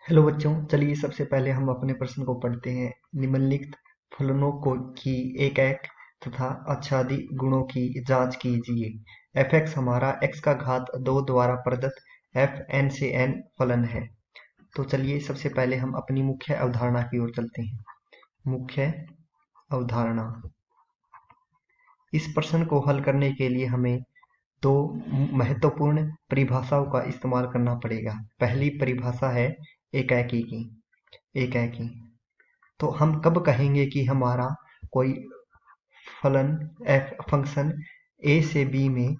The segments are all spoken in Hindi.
हेलो बच्चों, चलिए सबसे पहले हम अपने प्रश्न को पढ़ते हैं। निम्नलिखित फलनों को की एक एक तथा आच्छादी गुणों की जांच कीजिए। f(x) हमारा x का घात 2 द्वारा प्रदत्त f(n) से n फलन है। तो चलिए सबसे पहले हम अपनी मुख्य अवधारणा की ओर चलते हैं। मुख्य अवधारणा। इस प्रश्न को हल करने के लिए हमें दो महत्वपूर्ण परिभाषाओं का इस्तेमाल करना पड़ेगा। पहली परिभाषा है एकाकी की। एकाकी तो हम कब कहेंगे कि हमारा कोई फंक्शन a से b में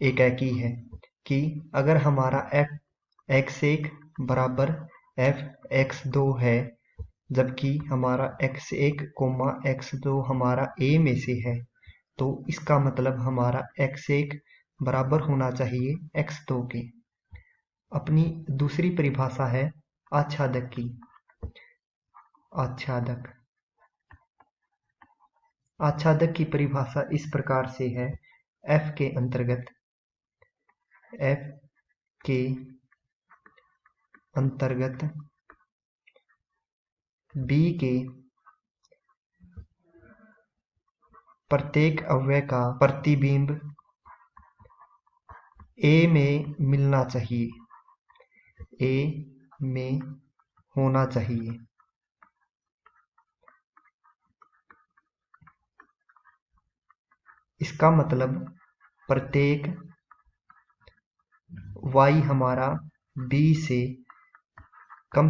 एकाकी है, कि अगर हमारा f(x1) बराबर f(x2) है, जबकि हमारा x1, x2 हमारा a में से है, तो इसका मतलब हमारा x1 बराबर होना चाहिए x2 के। अपनी दूसरी परिभाषा है आच्छादक की। आच्छादक आच्छादक की परिभाषा इस प्रकार से है। f के अंतर्गत b के प्रत्येक अवयव का प्रतिबिंब a में मिलना चाहिए, a में होना चाहिए। इसका मतलब प्रत्येक y हमारा b से कम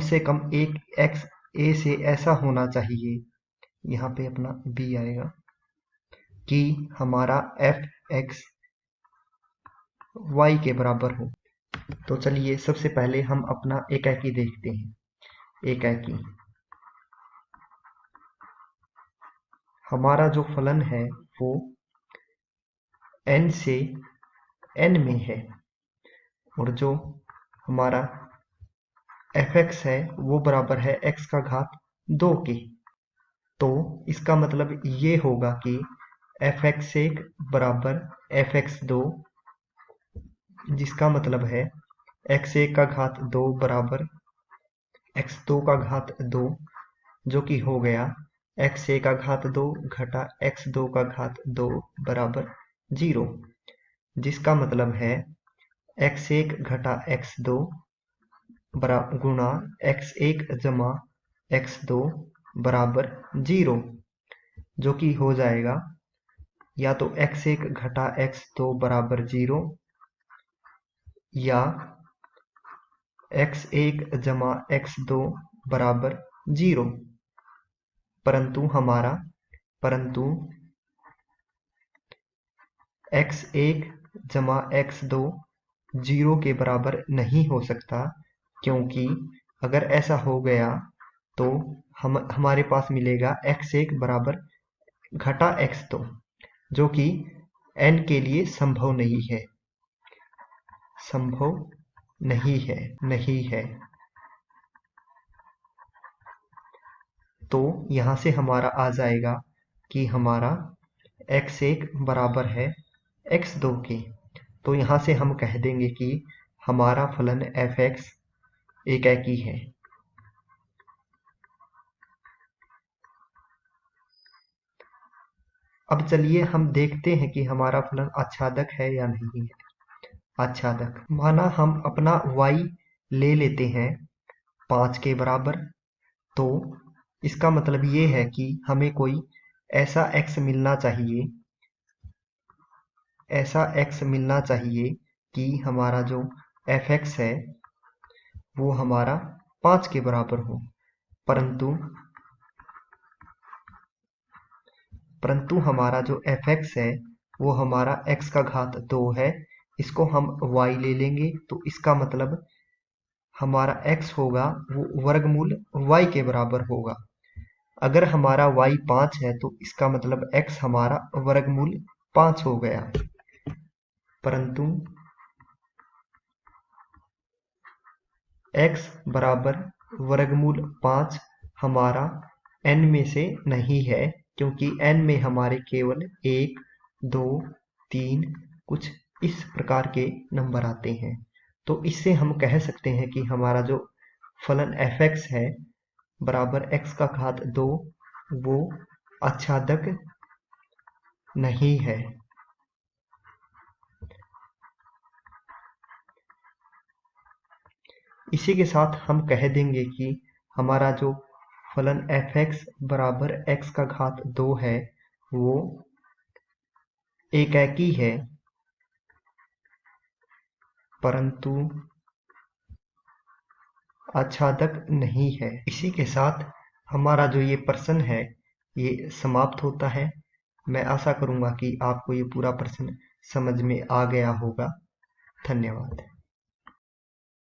एक x a से ऐसा होना चाहिए, यहाँ पे अपना b आएगा, कि हमारा f(x) y के बराबर हो। तो चलिए सबसे पहले हम अपना एकाकी देखते हैं। एकाकी हमारा जो फलन है वो n से n में है, और जो हमारा f(x) है वो बराबर है x का घात 2 के। तो इसका मतलब ये होगा कि f(x1) बराबर f(x2), जिसका मतलब है x1 का घात 2 बराबर x2 का घात 2, जो कि हो गया x1 का घात 2 घटा x2 का घात 2 बराबर 0, जिसका मतलब है x1 घटा x2 गुणा x1 जमा x2 बराबर 0, जो कि हो जाएगा या तो x1 घटा x2 बराबर 0, या x1 जमा x2 बराबर 0। परंतु x1 जमा x2 0 के बराबर नहीं हो सकता, क्योंकि अगर ऐसा हो गया तो हमारे पास मिलेगा x1 बराबर घटा x2, जो कि n के लिए संभव नहीं है। संभव नहीं है। तो यहाँ से हमारा आ जाएगा कि हमारा x1 बराबर है x2 के। तो यहाँ से हम कह देंगे कि हमारा फलन f(x) एकाकी है। अब चलिए हम देखते हैं कि हमारा फलन आच्छादक है या नहीं है। आच्छादक माना हम अपना y ले लेते हैं 5 के बराबर, तो इसका मतलब ये है कि हमें कोई ऐसा x मिलना चाहिए कि हमारा जो f(x) है वो हमारा 5 के बराबर हो। परंतु हमारा जो f(x) है वो हमारा x का घात 2 है। इसको हम y ले लेंगे, तो इसका मतलब हमारा x होगा वो वर्गमूल y के बराबर होगा। अगर हमारा y 5 है तो इसका मतलब x हमारा वर्गमूल 5 हो गया। परंतु x बराबर वर्गमूल 5 हमारा n में से नहीं है, क्योंकि n में हमारे केवल 1, 2, 3 कुछ इस प्रकार के नंबर आते हैं। तो इससे हम कह सकते हैं कि हमारा जो फलन fx है बराबर x का घात 2 वो आच्छादक नहीं है। इसी के साथ हम कह देंगे कि हमारा जो फलन fx बराबर x का घात 2 है वो एकाकी है परंतु आच्छादक नहीं है। इसी के साथ हमारा जो ये प्रश्न है ये समाप्त होता है। मैं आशा करूंगा कि आपको ये पूरा प्रश्न समझ में आ गया होगा। धन्यवाद।